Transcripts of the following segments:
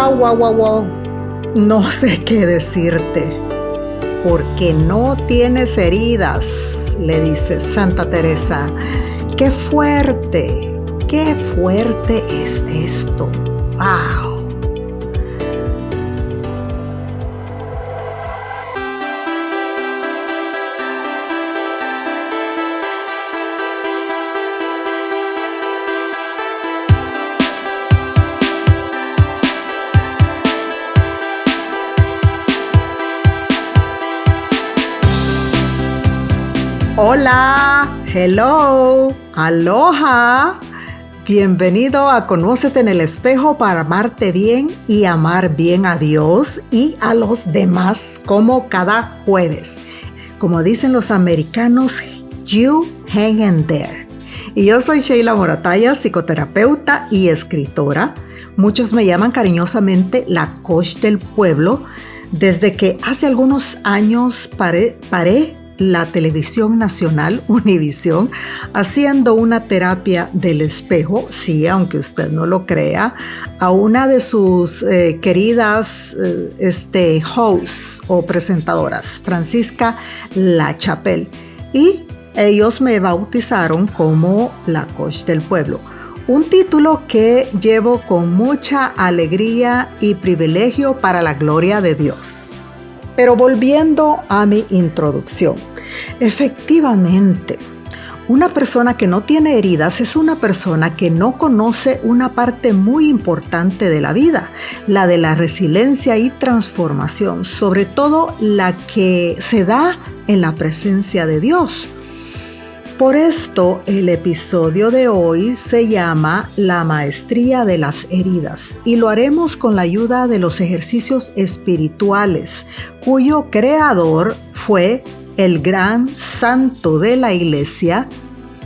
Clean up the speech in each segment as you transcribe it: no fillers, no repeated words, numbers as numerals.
Wow, wow, wow, wow. No sé qué decirte. Porque no tienes heridas, le dice Santa Teresa. ¡Qué fuerte! ¡Qué fuerte es esto! ¡Wow! Hola, hello, aloha. Bienvenido a Conócete en el Espejo para amarte bien y amar bien a Dios y a los demás, como cada jueves. Como dicen los americanos, you hang in there. Y yo soy Sheila Morataya, psicoterapeuta y escritora. Muchos me llaman cariñosamente la coach del pueblo. Desde que hace algunos años paré la televisión nacional, Univisión, haciendo una terapia del espejo, sí, aunque usted no lo crea, a una de sus queridas hosts o presentadoras, Francisca La Chapelle, y ellos me bautizaron como la coach del pueblo. Un título que llevo con mucha alegría y privilegio para la gloria de Dios. Pero volviendo a mi introducción, efectivamente, una persona que no tiene heridas es una persona que no conoce una parte muy importante de la vida, la de la resiliencia y transformación, sobre todo la que se da en la presencia de Dios. Por esto, el episodio de hoy se llama La Maestría de las Heridas y lo haremos con la ayuda de los ejercicios espirituales, cuyo creador fue el gran santo de la Iglesia,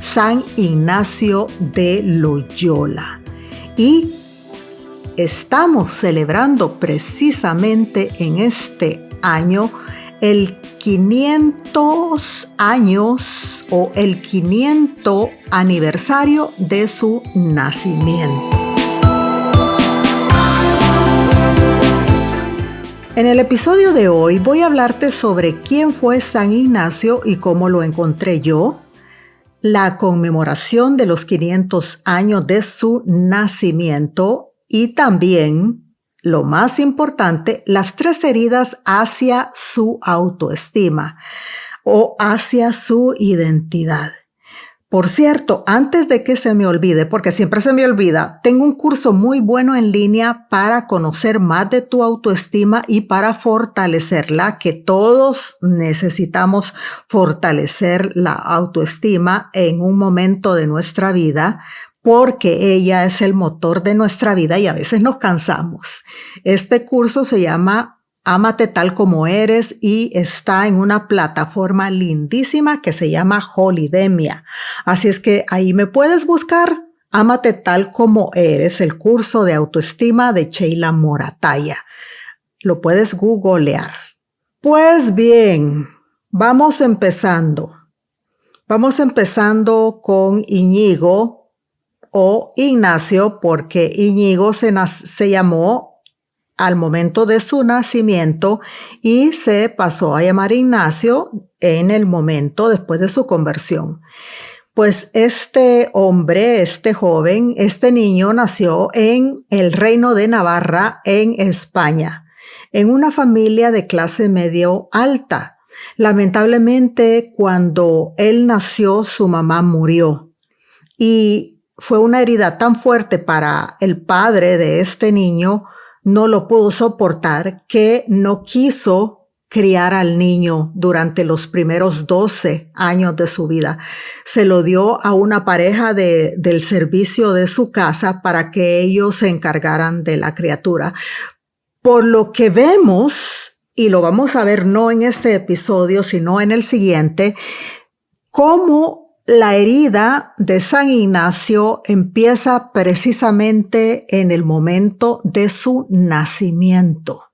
San Ignacio de Loyola. Y estamos celebrando precisamente en este año el 500 años o el 500 aniversario de su nacimiento. En el episodio de hoy voy a hablarte sobre quién fue San Ignacio y cómo lo encontré yo, la conmemoración de los 500 años de su nacimiento y también, lo más importante, las 3 heridas hacia su autoestima o hacia su identidad. Por cierto, antes de que se me olvide, porque siempre se me olvida, tengo un curso muy bueno en línea para conocer más de tu autoestima y para fortalecerla, que todos necesitamos fortalecer la autoestima en un momento de nuestra vida, porque ella es el motor de nuestra vida y a veces nos cansamos. Este curso se llama Ámate tal como eres y está en una plataforma lindísima que se llama Holidemia. Así es que ahí me puedes buscar. Ámate tal como eres, el curso de autoestima de Sheila Morataya. Lo puedes googlear. Pues bien, vamos empezando. Vamos empezando con Íñigo o Ignacio, porque Íñigo se llamó al momento de su nacimiento y se pasó a llamar Ignacio en el momento después de su conversión. Pues este hombre, este joven, este niño nació en el Reino de Navarra, en España, en una familia de clase medio alta. Lamentablemente, cuando él nació, su mamá murió y fue una herida tan fuerte para el padre de este niño, no lo pudo soportar, que no quiso criar al niño durante los primeros 12 años de su vida. Se lo dio a una pareja del servicio de su casa para que ellos se encargaran de la criatura. Por lo que vemos, y lo vamos a ver no en este episodio, sino en el siguiente, cómo la herida de San Ignacio empieza precisamente en el momento de su nacimiento.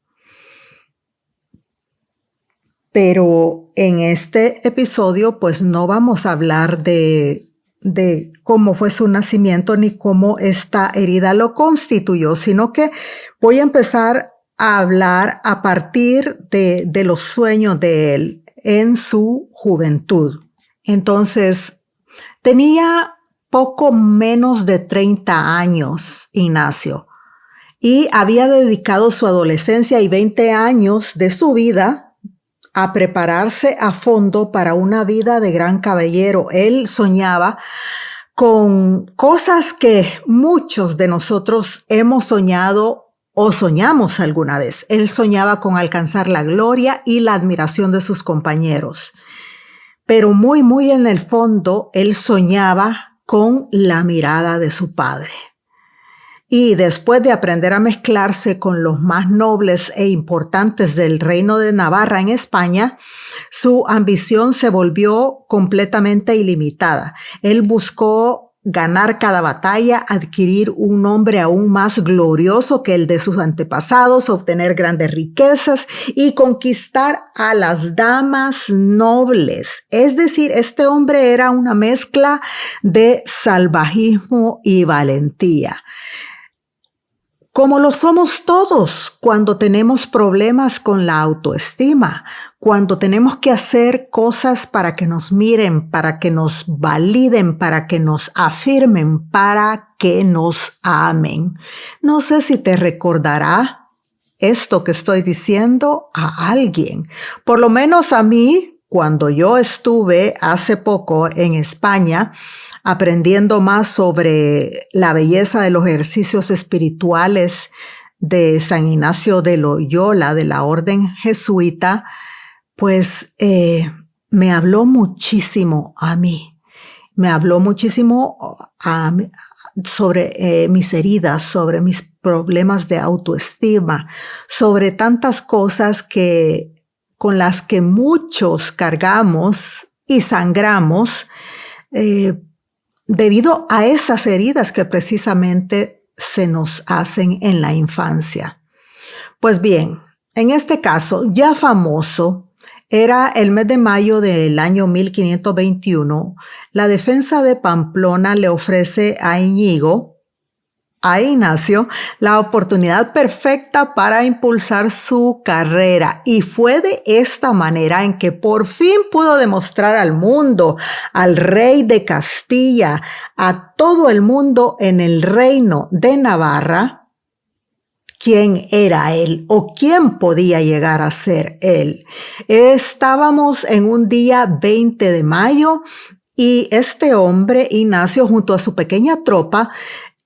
Pero en este episodio, pues no vamos a hablar de de cómo fue su nacimiento ni cómo esta herida lo constituyó, sino que voy a empezar a hablar a partir de los sueños de él en su juventud. Entonces, tenía poco menos de 30 años, Ignacio, y había dedicado su adolescencia y 20 años de su vida a prepararse a fondo para una vida de gran caballero. Él soñaba con cosas que muchos de nosotros hemos soñado o soñamos alguna vez. Él soñaba con alcanzar la gloria y la admiración de sus compañeros. Pero muy, muy en el fondo, él soñaba con la mirada de su padre. Y después de aprender a mezclarse con los más nobles e importantes del reino de Navarra en España, su ambición se volvió completamente ilimitada. Él buscó ganar cada batalla, adquirir un nombre aún más glorioso que el de sus antepasados, obtener grandes riquezas y conquistar a las damas nobles. Es decir, este hombre era una mezcla de salvajismo y valentía. Como lo somos todos cuando tenemos problemas con la autoestima, cuando tenemos que hacer cosas para que nos miren, para que nos validen, para que nos afirmen, para que nos amen. No sé si te recordará esto que estoy diciendo a alguien. Por lo menos a mí, cuando yo estuve hace poco en España, aprendiendo más sobre la belleza de los ejercicios espirituales de San Ignacio de Loyola, de la orden jesuita, pues me habló muchísimo a mí. Me habló muchísimo sobre mis heridas, sobre mis problemas de autoestima, sobre tantas cosas con las que muchos cargamos y sangramos, debido a esas heridas que precisamente se nos hacen en la infancia. Pues bien, en este caso, ya famoso, era el mes de mayo del año 1521, la defensa de Pamplona le ofrece a Ignacio, la oportunidad perfecta para impulsar su carrera, y fue de esta manera en que por fin pudo demostrar al mundo, al rey de Castilla, a todo el mundo en el reino de Navarra, quién era él o quién podía llegar a ser él. Estábamos en un día 20 de mayo y este hombre, Ignacio, junto a su pequeña tropa,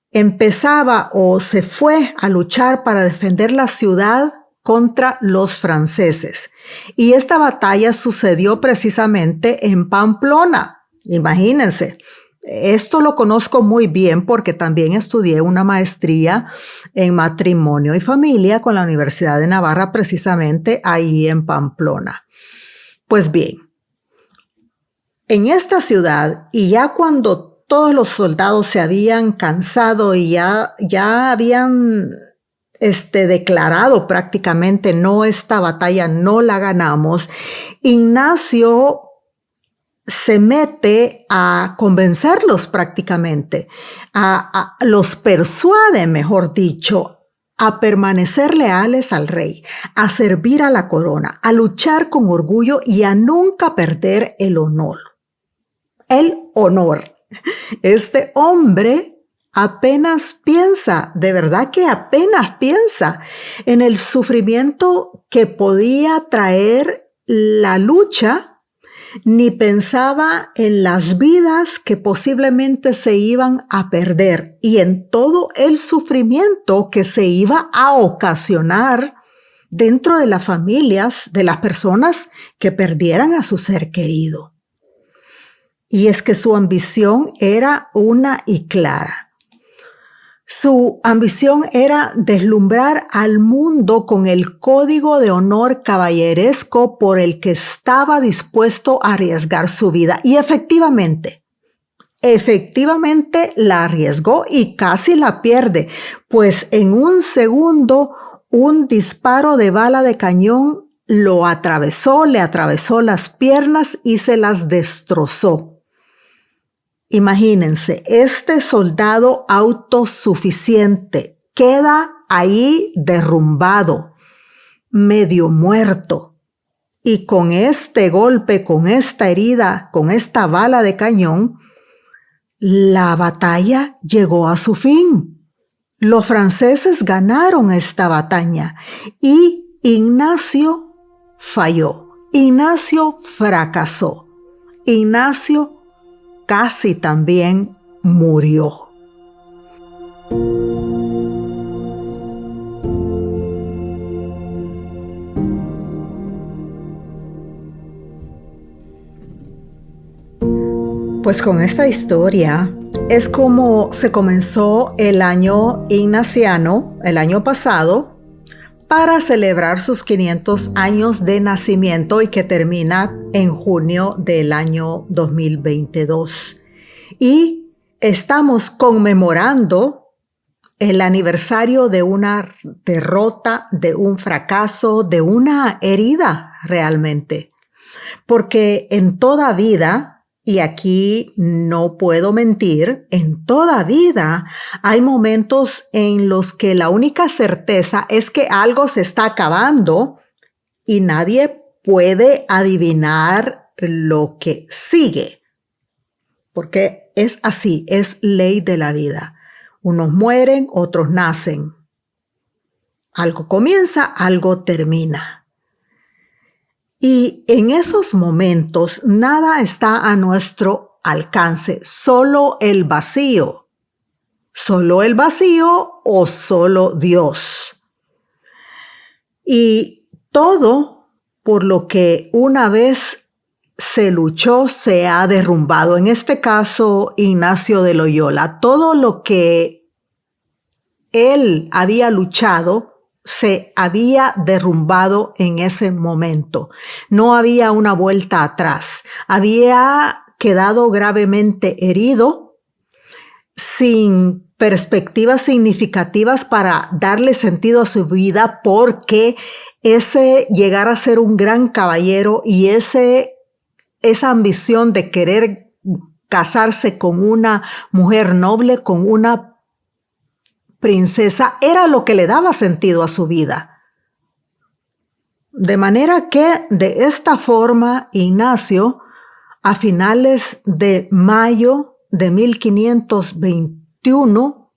empezaba o se fue a luchar para defender la ciudad contra los franceses. Y esta batalla sucedió precisamente en Pamplona. Imagínense, esto lo conozco muy bien porque también estudié una maestría en matrimonio y familia con la Universidad de Navarra, precisamente ahí en Pamplona. Pues bien, en esta ciudad, y ya cuando todos los soldados se habían cansado y ya habían declarado prácticamente, no, esta batalla no la ganamos, Ignacio se mete a convencerlos prácticamente, los persuade, mejor dicho, a permanecer leales al rey, a servir a la corona, a luchar con orgullo y a nunca perder el honor. El honor. Este hombre apenas piensa, de verdad que apenas piensa en el sufrimiento que podía traer la lucha, ni pensaba en las vidas que posiblemente se iban a perder y en todo el sufrimiento que se iba a ocasionar dentro de las familias de las personas que perdieran a su ser querido. Y es que su ambición era una y clara. Su ambición era deslumbrar al mundo con el código de honor caballeresco por el que estaba dispuesto a arriesgar su vida. Y efectivamente la arriesgó y casi la pierde, pues en un segundo un disparo de bala de cañón lo atravesó, le atravesó las piernas y se las destrozó. Imagínense, este soldado autosuficiente queda ahí derrumbado, medio muerto, y con este golpe, con esta herida, con esta bala de cañón, la batalla llegó a su fin. Los franceses ganaron esta batalla y Ignacio falló. Ignacio fracasó. Ignacio casi también murió. Pues con esta historia es como se comenzó el año ignaciano, el año pasado, para celebrar sus 500 años de nacimiento y que termina en junio del año 2022. Y estamos conmemorando el aniversario de una derrota, de un fracaso, de una herida realmente. Porque en toda vida, y aquí no puedo mentir, en toda vida hay momentos en los que la única certeza es que algo se está acabando y nadie puede adivinar lo que sigue. Porque es así, es ley de la vida. Unos mueren, otros nacen. Algo comienza, algo termina. Y en esos momentos nada está a nuestro alcance, solo el vacío. Solo el vacío o solo Dios. Y todo por lo que una vez se luchó se ha derrumbado. En este caso, Ignacio de Loyola. Todo lo que él había luchado se había derrumbado en ese momento. No había una vuelta atrás. Había quedado gravemente herido, sin perspectivas significativas para darle sentido a su vida, porque ese llegar a ser un gran caballero y esa ambición de querer casarse con una mujer noble, con una princesa, era lo que le daba sentido a su vida. De manera que de esta forma Ignacio, a finales de mayo de 1521,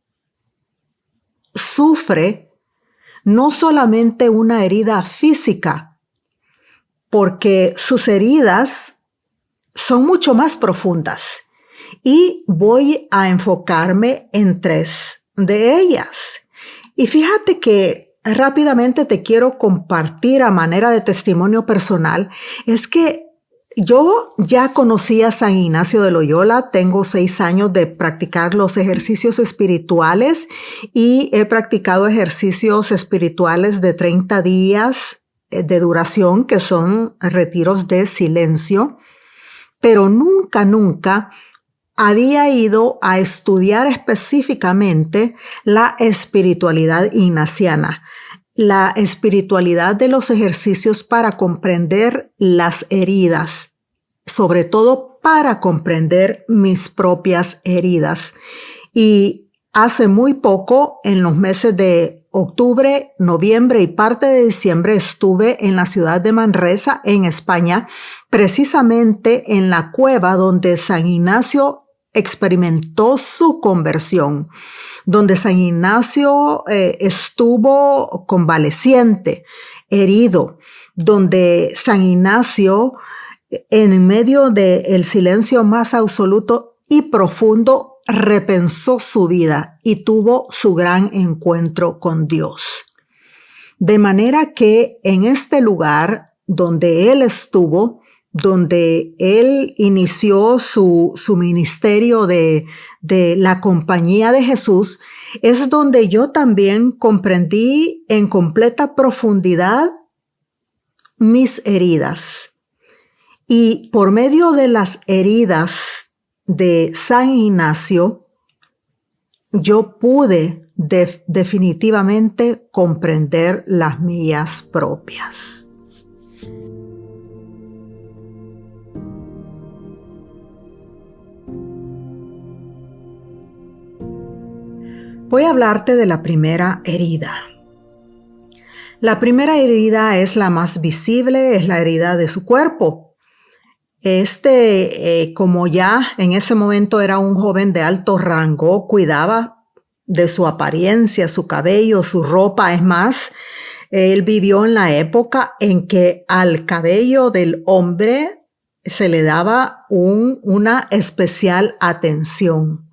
sufre no solamente una herida física, porque sus heridas son mucho más profundas. Y voy a enfocarme en 3 de ellas. Y fíjate que rápidamente te quiero compartir a manera de testimonio personal, es que yo ya conocí a San Ignacio de Loyola, tengo 6 años de practicar los ejercicios espirituales y he practicado ejercicios espirituales de 30 días de duración, que son retiros de silencio, pero nunca había ido a estudiar específicamente la espiritualidad ignaciana, la espiritualidad de los ejercicios para comprender las heridas, sobre todo para comprender mis propias heridas. Y hace muy poco, en los meses de octubre, noviembre y parte de diciembre, estuve en la ciudad de Manresa, en España, precisamente en la cueva donde San Ignacio experimentó su conversión, donde San Ignacio estuvo convaleciente, herido, donde San Ignacio, en medio del silencio más absoluto y profundo, repensó su vida y tuvo su gran encuentro con Dios. De manera que en este lugar donde él estuvo, donde él inició su ministerio de la Compañía de Jesús, es donde yo también comprendí en completa profundidad mis heridas. Y por medio de las heridas de San Ignacio, yo pude definitivamente comprender las mías propias. Voy a hablarte de la primera herida. La primera herida es la más visible, es la herida de su cuerpo. Como ya en ese momento era un joven de alto rango, cuidaba de su apariencia, su cabello, su ropa. Es más, él vivió en la época en que al cabello del hombre se le daba una especial atención.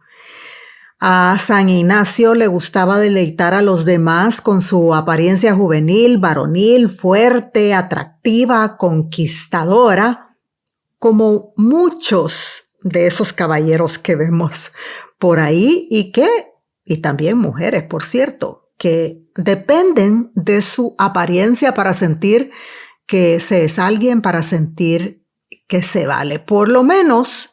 A San Ignacio le gustaba deleitar a los demás con su apariencia juvenil, varonil, fuerte, atractiva, conquistadora, como muchos de esos caballeros que vemos por ahí y también mujeres, por cierto, que dependen de su apariencia para sentir que se es alguien, para sentir que se vale. Por lo menos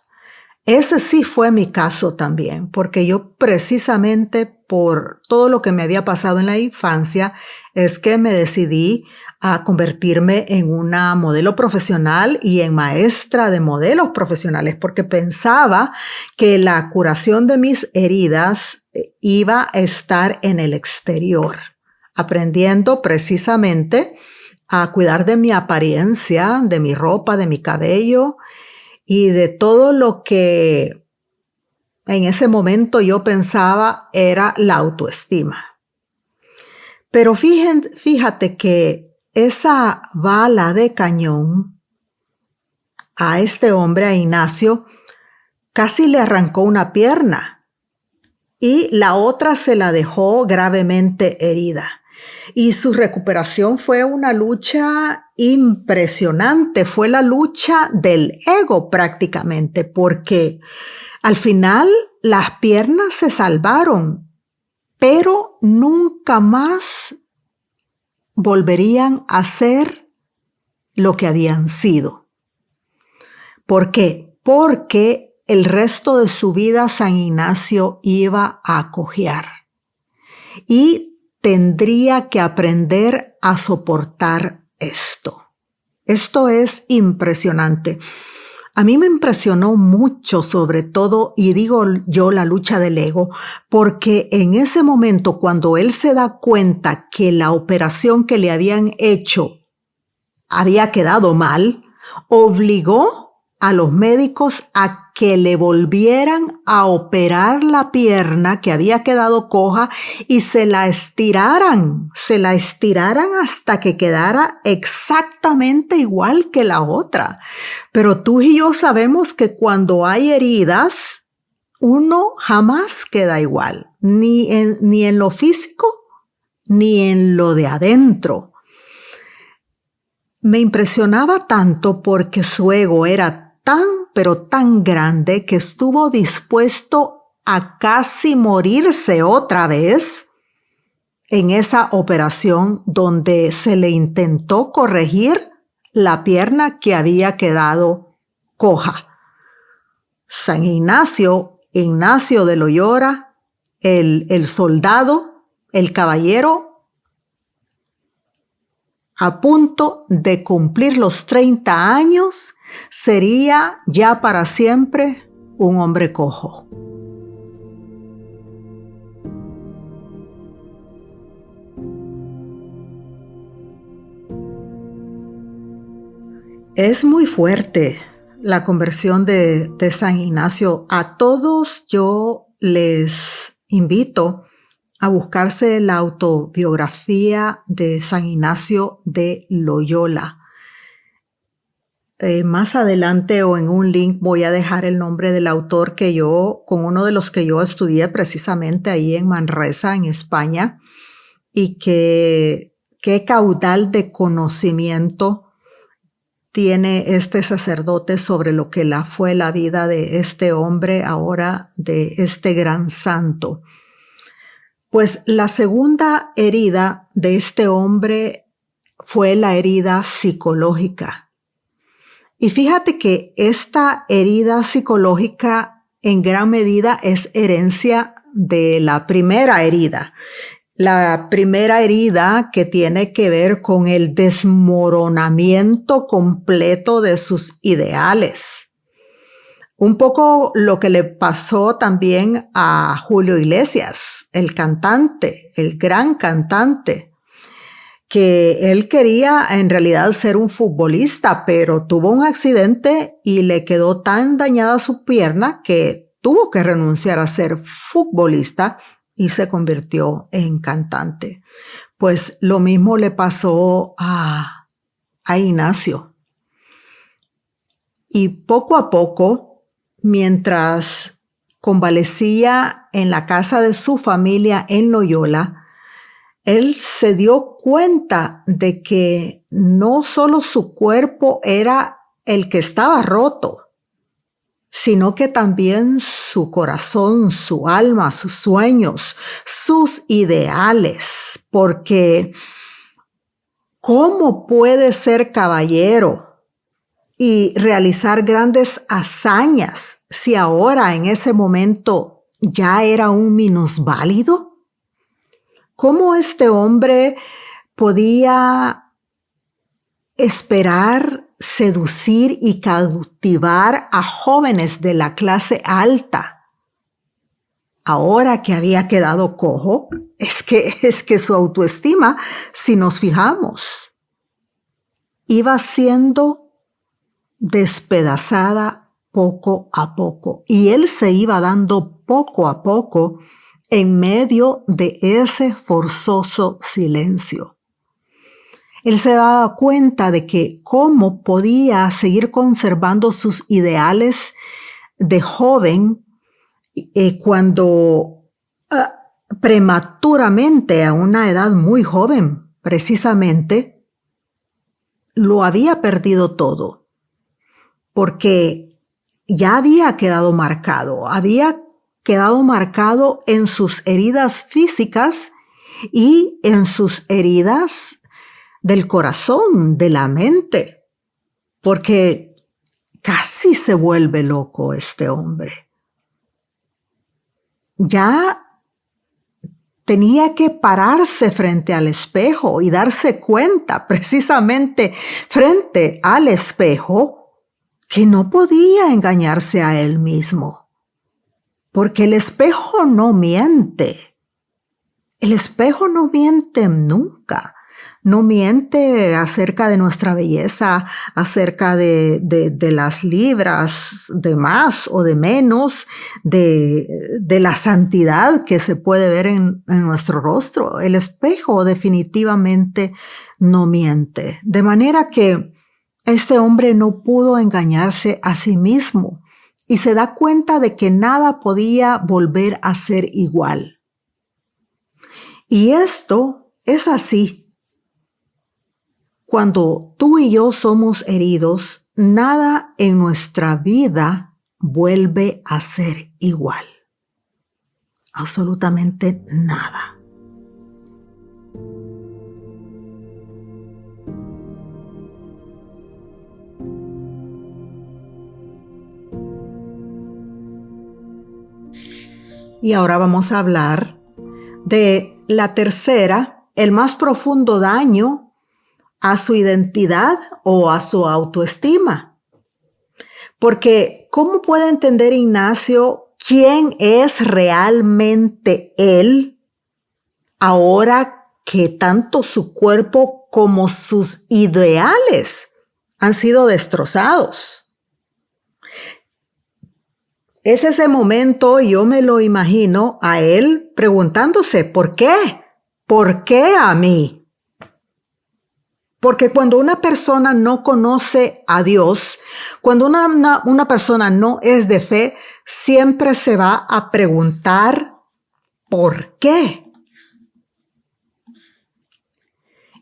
ese sí fue mi caso también, porque yo precisamente por todo lo que me había pasado en la infancia es que me decidí a convertirme en una modelo profesional y en maestra de modelos profesionales, porque pensaba que la curación de mis heridas iba a estar en el exterior, aprendiendo precisamente a cuidar de mi apariencia, de mi ropa, de mi cabello, y de todo lo que en ese momento yo pensaba era la autoestima. Pero fíjate que esa bala de cañón a este hombre, a Ignacio, casi le arrancó una pierna y la otra se la dejó gravemente herida. Y su recuperación fue una lucha impresionante, fue la lucha del ego prácticamente, porque al final las piernas se salvaron, pero nunca más volverían a ser lo que habían sido. ¿Por qué? Porque el resto de su vida San Ignacio iba a cojear y tendría que aprender a soportar esto. Esto es impresionante. A mí me impresionó mucho, sobre todo, y digo yo, la lucha del ego, porque en ese momento, cuando él se da cuenta que la operación que le habían hecho había quedado mal, obligó a los médicos a que le volvieran a operar la pierna que había quedado coja y se la estiraran hasta que quedara exactamente igual que la otra. Pero tú y yo sabemos que cuando hay heridas, uno jamás queda igual, ni en lo físico, ni en lo de adentro. Me impresionaba tanto porque su ego era pero tan grande que estuvo dispuesto a casi morirse otra vez en esa operación donde se le intentó corregir la pierna que había quedado coja. San Ignacio, Ignacio de Loyola, el soldado, el caballero, a punto de cumplir los 30 años, sería ya para siempre un hombre cojo. Es muy fuerte la conversión de San Ignacio. A todos yo les invito a buscarse la autobiografía de San Ignacio de Loyola. Más adelante o en un link voy a dejar el nombre del autor con uno de los que yo estudié precisamente ahí en Manresa, en España, y qué caudal de conocimiento tiene este sacerdote sobre lo que fue la vida de este hombre, ahora de este gran santo. Pues la segunda herida de este hombre fue la herida psicológica. Y fíjate que esta herida psicológica en gran medida es herencia de la primera herida. La primera herida que tiene que ver con el desmoronamiento completo de sus ideales. Un poco lo que le pasó también a Julio Iglesias. el cantante, el gran cantante, que él quería en realidad ser un futbolista, pero tuvo un accidente y le quedó tan dañada su pierna que tuvo que renunciar a ser futbolista y se convirtió en cantante. Pues lo mismo le pasó a Ignacio. Y poco a poco, mientras convalecía en la casa de su familia en Loyola, él se dio cuenta de que no solo su cuerpo era el que estaba roto, sino que también su corazón, su alma, sus sueños, sus ideales, porque ¿cómo puede ser caballero y realizar grandes hazañas si ahora en ese momento ya era un minusválido? ¿Cómo este hombre podía esperar, seducir y cautivar a jóvenes de la clase alta ahora que había quedado cojo? Es que su autoestima, si nos fijamos, iba siendo despedazada poco a poco, y él se iba dando poco a poco en medio de ese forzoso silencio. Él se daba cuenta de que cómo podía seguir conservando sus ideales de joven cuando prematuramente, a una edad muy joven, precisamente, lo había perdido todo, porque ya había quedado marcado en sus heridas físicas y en sus heridas del corazón, de la mente, porque casi se vuelve loco este hombre. Ya tenía que pararse frente al espejo y darse cuenta, precisamente frente al espejo, que no podía engañarse a él mismo. Porque el espejo no miente. El espejo no miente nunca. No miente acerca de nuestra belleza, acerca de las libras de más o de menos, de la santidad que se puede ver en nuestro rostro. El espejo definitivamente no miente. De manera que este hombre no pudo engañarse a sí mismo y se da cuenta de que nada podía volver a ser igual. Y esto es así. Cuando tú y yo somos heridos, nada en nuestra vida vuelve a ser igual. Absolutamente nada. Y ahora vamos a hablar de la tercera, el más profundo daño a su identidad o a su autoestima. Porque, ¿cómo puede entender Ignacio quién es realmente él ahora que tanto su cuerpo como sus ideales han sido destrozados? Es ese momento, yo me lo imagino a él preguntándose, ¿por qué? ¿Por qué a mí? Porque cuando una persona no conoce a Dios, cuando una persona no es de fe, siempre se va a preguntar, ¿por qué?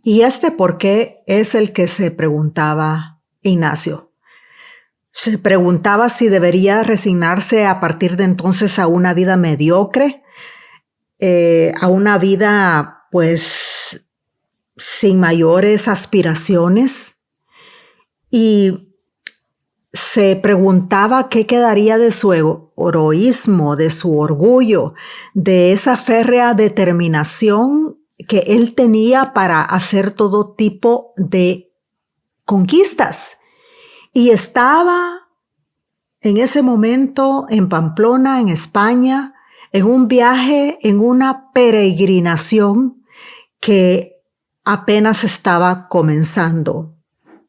Y este por qué es el que se preguntaba Ignacio. Se preguntaba si debería resignarse a partir de entonces a una vida mediocre, a una vida pues sin mayores aspiraciones, y se preguntaba qué quedaría de su heroísmo, de su orgullo, de esa férrea determinación que él tenía para hacer todo tipo de conquistas. Y estaba en ese momento en Pamplona, en España, en un viaje, en una peregrinación que apenas estaba comenzando.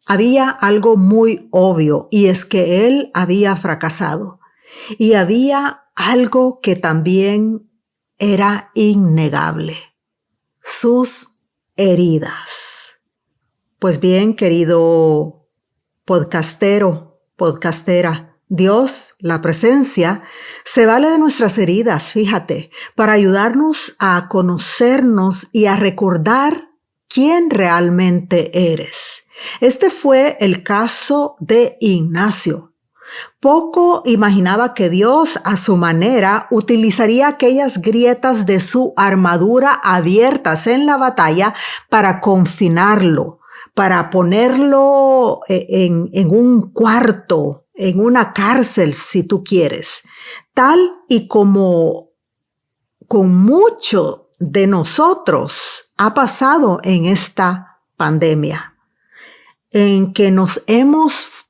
Había algo muy obvio, y es que él había fracasado. Y había algo que también era innegable: sus heridas. Pues bien, querido podcastera, Dios, la presencia, se vale de nuestras heridas, fíjate, para ayudarnos a conocernos y a recordar quién realmente eres. Este fue el caso de Ignacio. Poco imaginaba que Dios, a su manera, utilizaría aquellas grietas de su armadura abiertas en la batalla para confinarlo, para ponerlo en un cuarto, en una cárcel, si tú quieres. Tal y como con muchos de nosotros ha pasado en esta pandemia, en que nos hemos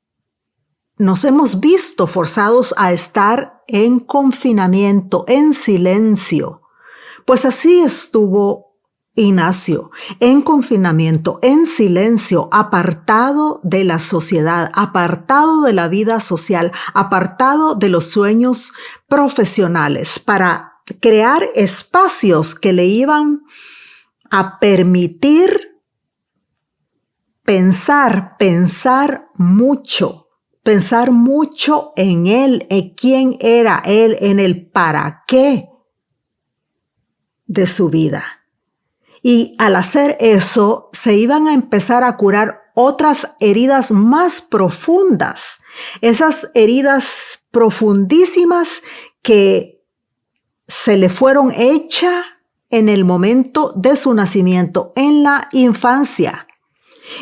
visto forzados a estar en confinamiento, en silencio. Pues así estuvo Ignacio, en confinamiento, en silencio, apartado de la sociedad, apartado de la vida social, apartado de los sueños profesionales, para crear espacios que le iban a permitir pensar mucho en él, en quién era él, en el para qué de su vida. Y al hacer eso, se iban a empezar a curar otras heridas más profundas, esas heridas profundísimas que se le fueron hechas en el momento de su nacimiento, en la infancia.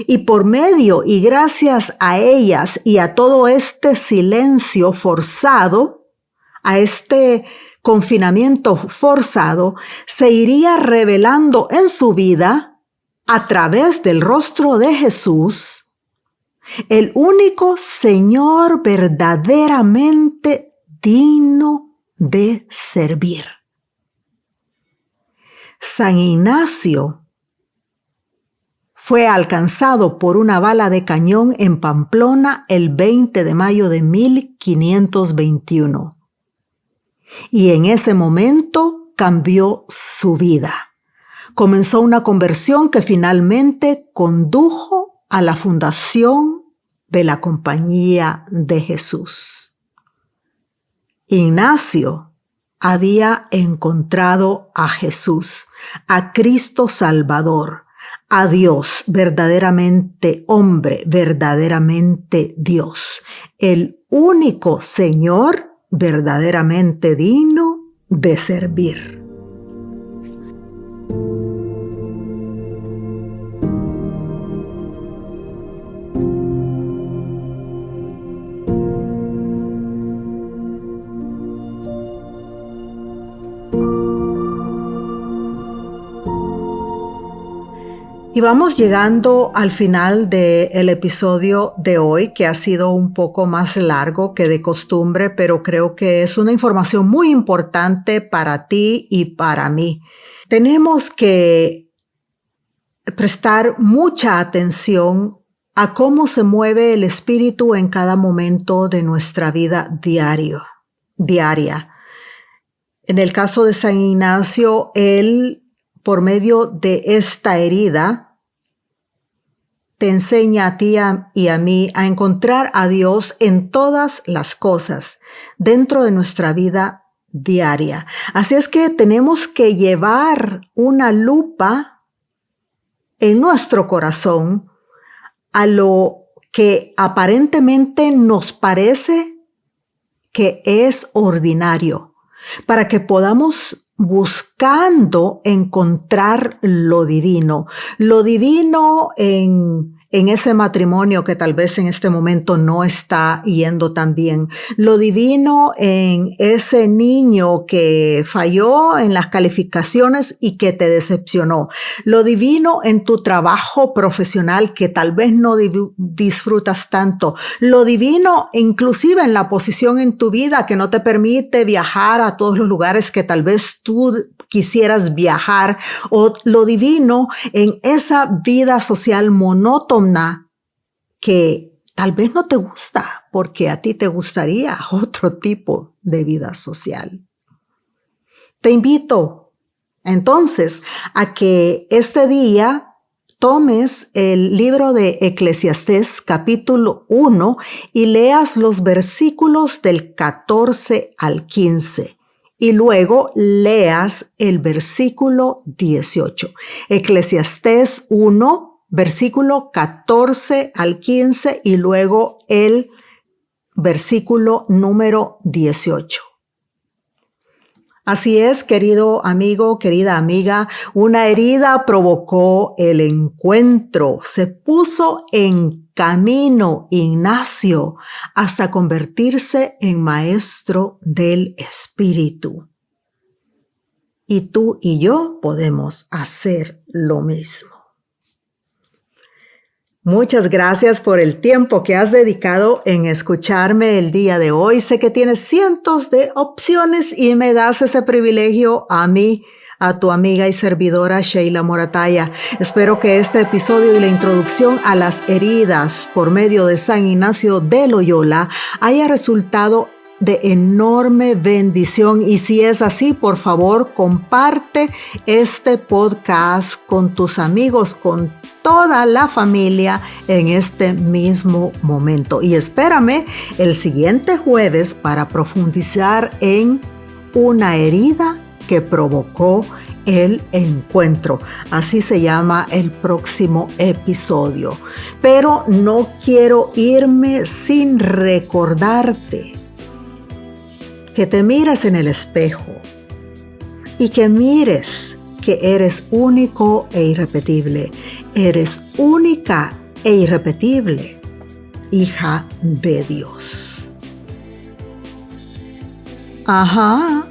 Y por medio y gracias a ellas y a todo este silencio forzado, a este confinamiento forzado, se iría revelando en su vida, a través del rostro de Jesús, el único Señor verdaderamente digno de servir. San Ignacio fue alcanzado por una bala de cañón en Pamplona el 20 de mayo de 1521. Y en ese momento cambió su vida. Comenzó una conversión que finalmente condujo a la fundación de la Compañía de Jesús. Ignacio había encontrado a Jesús, a Cristo Salvador, a Dios, verdaderamente hombre, verdaderamente Dios, el único Señor verdaderamente digno de servir. Y vamos llegando al final del episodio de hoy, que ha sido un poco más largo que de costumbre, pero creo que es una información muy importante para ti y para mí. Tenemos que prestar mucha atención a cómo se mueve el espíritu en cada momento de nuestra vida diaria. En el caso de San Ignacio, él, por medio de esta herida, te enseña a ti y a mí a encontrar a Dios en todas las cosas dentro de nuestra vida diaria. Así es que tenemos que llevar una lupa en nuestro corazón a lo que aparentemente nos parece que es ordinario, para que podamos buscando encontrar lo divino en en ese matrimonio que tal vez en este momento no está yendo tan bien. Lo divino en ese niño que falló en las calificaciones y que te decepcionó. Lo divino en tu trabajo profesional que tal vez no disfrutas tanto. Lo divino inclusive en la posición en tu vida que no te permite viajar a todos los lugares que tal vez tú quisieras viajar, o lo divino en esa vida social monótona que tal vez no te gusta porque a ti te gustaría otro tipo de vida social. Te invito entonces a que este día tomes el libro de Eclesiastés capítulo 1 y leas los versículos del 14 al 15. Y luego leas el versículo 18. Eclesiastés 1, versículo 14 al 15 y luego el versículo número 18. Así es, querido amigo, querida amiga, una herida provocó el encuentro. Se puso en camino Ignacio hasta convertirse en maestro del espíritu. Y tú y yo podemos hacer lo mismo. Muchas gracias por el tiempo que has dedicado en escucharme el día de hoy. Sé que tienes cientos de opciones y me das ese privilegio a mí, a tu amiga y servidora Sheila Morataya. Espero que este episodio y la introducción a las heridas por medio de San Ignacio de Loyola haya resultado de enorme bendición, y si es así, por favor, comparte este podcast con tus amigos, con toda la familia en este mismo momento. Y espérame el siguiente jueves para profundizar en una herida que provocó el encuentro. Así se llama el próximo episodio. Pero no quiero irme sin recordarte que te mires en el espejo y que mires que eres único e irrepetible. Eres única e irrepetible, hija de Dios. Ajá.